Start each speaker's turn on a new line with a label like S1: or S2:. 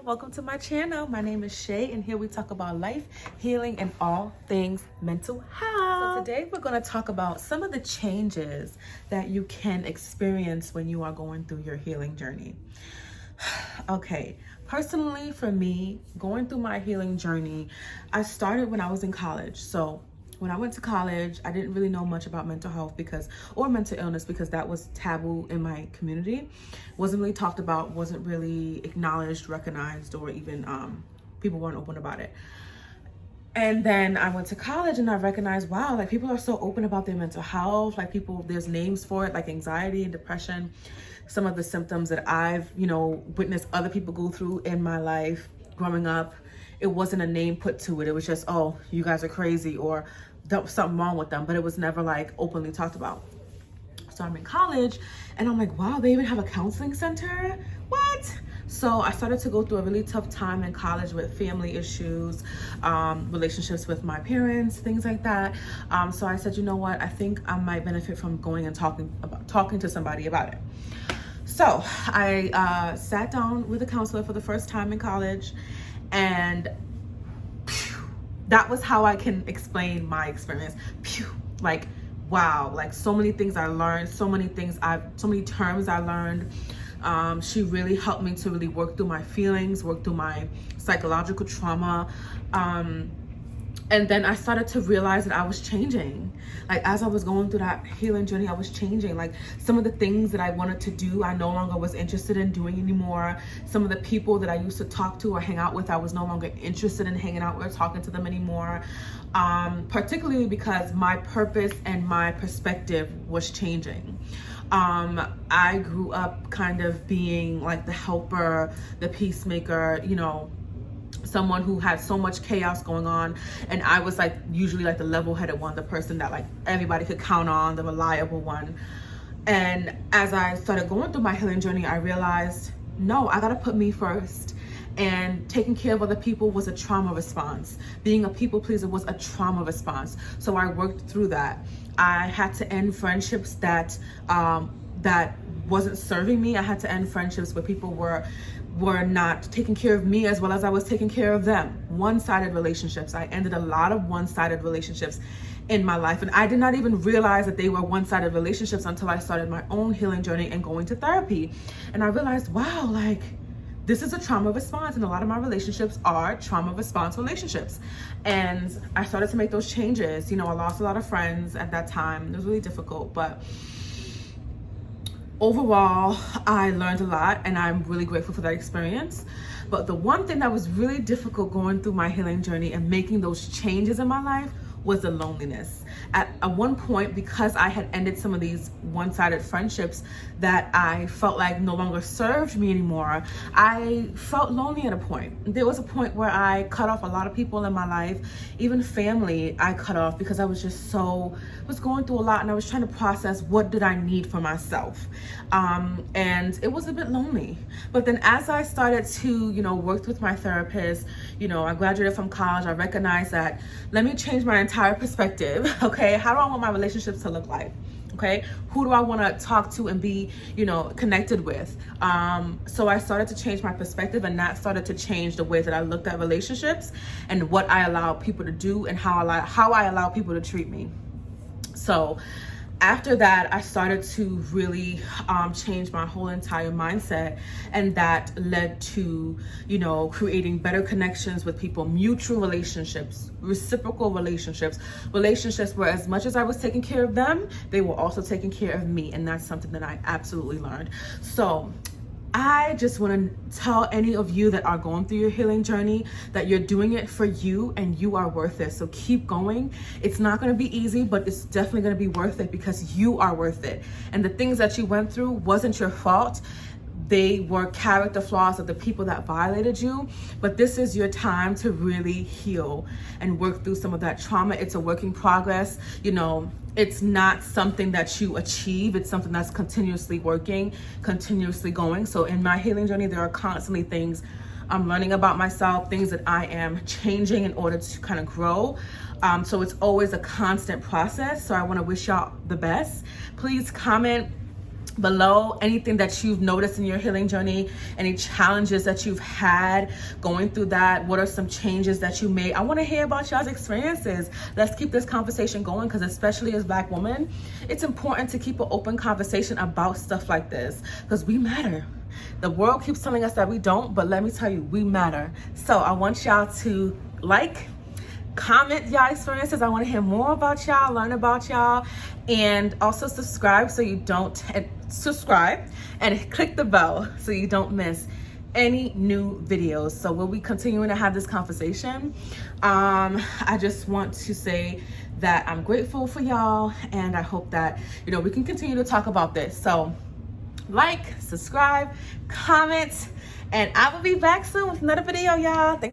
S1: welcome to my channel. My name is Shay, and here we talk about life, healing, and all things mental health. So today we're going to talk about some of the changes that you can experience when you are going through your healing journey. Okay, personally for me, going through my healing journey, I started when I was in college. So when I went to college, I didn't really know much about mental health or mental illness because that was taboo in my community. Wasn't really talked about, wasn't really acknowledged, recognized, or even people weren't open about it. And then I went to college and I recognized, wow, like people are so open about their mental health. Like there's names for it, like anxiety and depression. Some of the symptoms that I've, witnessed other people go through in my life growing up. It wasn't a name put to it. It was just, oh, you guys are crazy or something wrong with them. But it was never like openly talked about. So I'm in college and I'm like, wow, they even have a counseling center? What? So I started to go through a really tough time in college with family issues, relationships with my parents, things like that. So I said, you know what? I think I might benefit from going and talking to somebody about it. So I sat down with a counselor for the first time in college, and that was how I can explain my experience. Like, wow, like so many things I learned, so many terms I learned. She really helped me to really work through my feelings, work through my psychological trauma. And then I started to realize that I was changing. Like as I was going through that healing journey, I was changing. Like some of the things that I wanted to do, I no longer was interested in doing anymore. Some of the people that I used to talk to or hang out with, I was no longer interested in hanging out with or talking to them anymore. Particularly because my purpose and my perspective was changing. I grew up kind of being like the helper, the peacemaker, someone who had so much chaos going on, and I was like usually like the level-headed one, the person that like everybody could count on, the reliable one. And as I started going through my healing journey, I realized, no, I gotta put me first. And taking care of other people was a trauma response. Being a people pleaser was a trauma response. So I worked through that. I had to end friendships that wasn't serving me. I had to end friendships where people were not taking care of me as well as I was taking care of them. One-sided relationships. I ended a lot of one-sided relationships in my life, and I did not even realize that they were one-sided relationships until I started my own healing journey and going to therapy. And I realized, wow, like this is a trauma response, and a lot of my relationships are trauma response relationships. And I started to make those changes. I lost a lot of friends at that time. It was really difficult, but overall, I learned a lot, and I'm really grateful for that experience. But the one thing that was really difficult going through my healing journey and making those changes in my life was the loneliness. At one point, because I had ended some of these one-sided friendships that I felt like no longer served me anymore, I felt lonely at a point. There was a point where I cut off a lot of people in my life, even family I cut off because I was just was going through a lot, and I was trying to process what did I need for myself. And it was a bit lonely. But then as I started to, work with my therapist, I graduated from college, I recognized that let me change my entire perspective. Okay, how do I want my relationships to look like? Okay, who do I want to talk to and be, connected with? So I started to change my perspective, and that started to change the way that I looked at relationships and what I allow people to do and how I allow people to treat me. So after that, I started to really change my whole entire mindset, and that led to, creating better connections with people, mutual relationships, reciprocal relationships where as much as I was taking care of them, they were also taking care of me, and that's something that I absolutely learned. So I just want to tell any of you that are going through your healing journey that you're doing it for you and you are worth it. So keep going. It's not going to be easy, but it's definitely going to be worth it because you are worth it. And the things that you went through wasn't your fault. They were character flaws of the people that violated you. But this is your time to really heal and work through some of that trauma. It's a work in progress. It's not something that you achieve. It's something that's continuously working, continuously going. So in my healing journey, there are constantly things I'm learning about myself, things that I am changing in order to kind of grow. So it's always a constant process. So I want to wish y'all the best. Please comment below anything that you've noticed in your healing journey, any challenges that you've had going through that. What are some changes that you made? I want to hear about y'all's experiences. Let's keep this conversation going, because especially as Black women, it's important to keep an open conversation about stuff like this, because we matter. The world keeps telling us that we don't, but let me tell you, we matter. So I want y'all to like, comment y'all experiences. I want to hear more about y'all, learn about y'all, and also subscribe so you don't subscribe and click the bell so you don't miss any new videos. So we'll be continuing to have this conversation. I just want to say that I'm grateful for y'all, and I hope that we can continue to talk about this. So like, subscribe, comment, and I will be back soon with another video, y'all.